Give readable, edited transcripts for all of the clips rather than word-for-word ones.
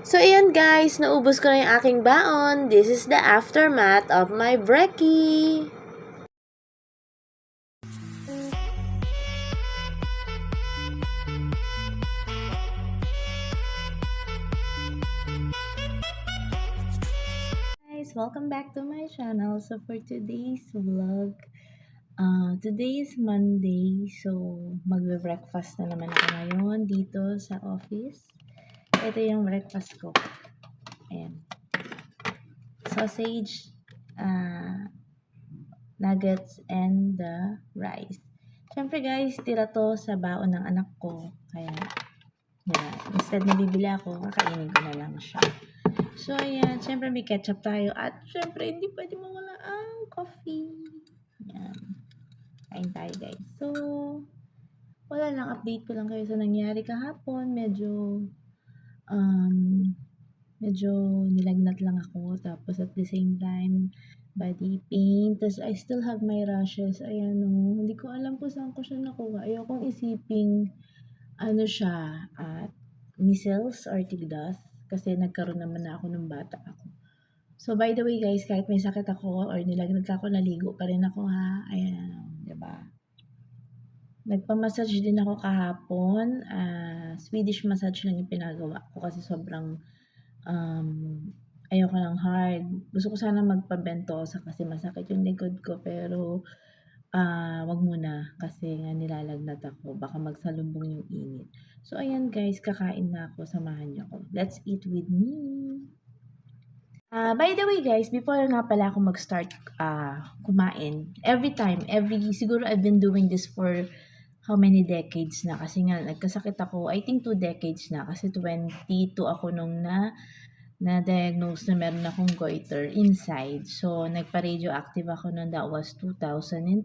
So, ayan guys, naubos ko na yung aking baon. This is the aftermath of my brekkie. Guys, welcome back to my channel. So, for today's vlog, today is Monday. So, magbe-breakfast na naman ako ngayon dito sa office. Ito yung breakfast ko. Ayan. Sausage, nuggets, and the rice. Siyempre guys, tira to sa baon ng anak ko. Kaya, yan. Instead na bibili ako, kakainin ko na lang siya. So, ayan. Siyempre may ketchup tayo. At siyempre, hindi pwede mawala ang coffee. Yan. Kain tayo guys. So, wala lang. Update ko lang kayo sa nangyari kahapon. Medyo nilagnat lang ako. Tapos at the same time, body pain. Tapos I still have my rashes. Ayan o. Hindi ko alam kung saan ko siya nakuha. Ayokong isiping siya at measles or tigdas. Kasi nagkaroon naman na ako nung bata ako. So by the way guys, kahit may sakit ako or nilagnat ako, naligo pa rin ako ha. Ayan, diba? Nagpa-massage din ako kahapon. Swedish massage lang yung pinagawa ko kasi sobrang ayoko ng hard. Gusto ko sana magpa-bentosa kasi masakit yung likod ko pero wag muna kasi nga nilalagnat ako. Baka magsalubong yung init. So ayan guys, kakain na ako. Samahan niyo ako. Let's eat with me. By the way guys, before nga pala ako mag-start kumain, siguro I've been doing this for how many decades na kasi nga nagkasakit ako, I think 2 decades na kasi 22 ako nung na-diagnose na meron akong goiter inside. So, nagpa-radioactive ako nung that was 2002.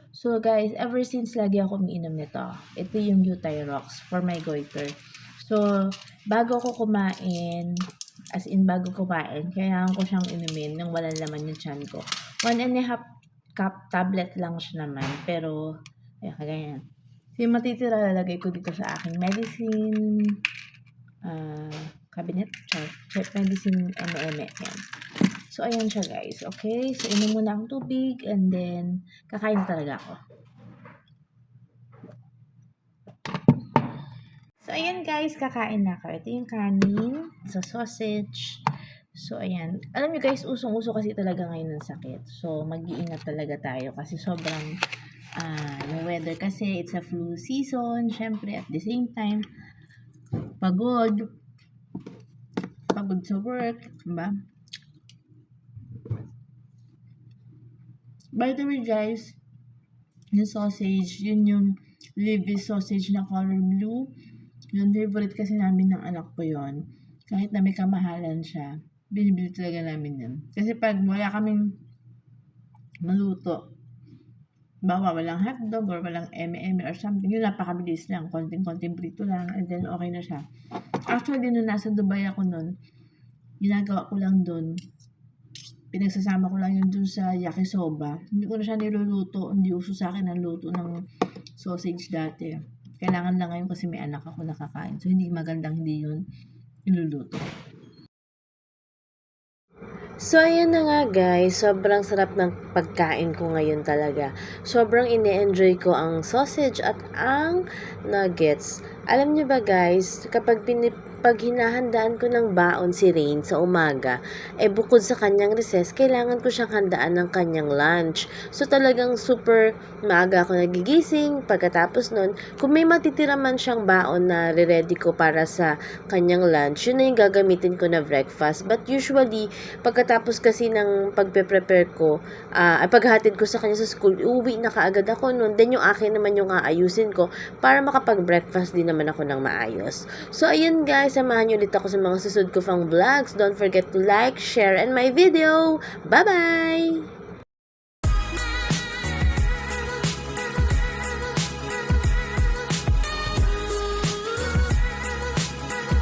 So, guys, ever since lagi ako umiinom nito. Ito yung Euthyrox for my goiter. So, bago kumain, kailangan ko siyang inumin nang walang laman yung tiyan ko. 1.5 cup tablet lang siya naman. Pero, ayan, kaganyan. So, yung matitira, lalagay ko dito sa aking medicine cabinet. Medicine, yan. So, ayan siya guys. Okay? So, inom muna akong tubig and then, kakain talaga ako. So, ayan guys, kakain na ako. Ito yung kanin, sa sausage. So, ayan. Alam nyo guys, usong-uso kasi talaga ngayon ng sakit. So, mag-iingat talaga tayo kasi sobrang yung weather kasi it's a flu season. Syempre, at the same time, pagod sa work, diba? By the way guys, yung sausage, yun yung Levy's sausage na color blue. Yung favorite kasi namin ng anak ko yon. Kahit na may kamahalan siya, binibili talaga namin yan. Kasi pag wala kaming maluto, bawa walang hotdog or walang M&M or something, yun napakabilis lang, konting-konting prito lang, and then okay na siya. Actually, nung nasa Dubai ako nun, ginagawa ko lang dun, pinagsasama ko lang yun dun sa yakisoba. Hindi ko na siya niluluto, hindi uso sa akin ang luto ng sausage dati. Kailangan lang ngayon kasi may anak ako nakakain. So, hindi magandang hindi yun niluluto. So, ayan na nga guys, sobrang sarap ng pagkain ko ngayon talaga. Sobrang ine-enjoy ko ang sausage at ang nuggets. Alam niyo ba guys, kapag hinahandaan ko ng baon si Rain sa umaga, bukod sa kanyang recess, kailangan ko siyang handaan ng kanyang lunch. So, talagang super maaga ako nagigising. Pagkatapos nun, kung may matitira man siyang baon na ready ko para sa kanyang lunch, yun na yung gagamitin ko na breakfast. But usually, pagkatapos kasi ng pagpe-prepare ko, paghatid ko sa kanya sa school, uuwi na kaagad ako nun. Then yung akin naman yung aayusin ko para makapag-breakfast din naman ako ng maayos. So, ayun guys, samahan niyo ulit ako sa mga susunod ko pang vlogs. Don't forget to like, share, and my video. Bye-bye!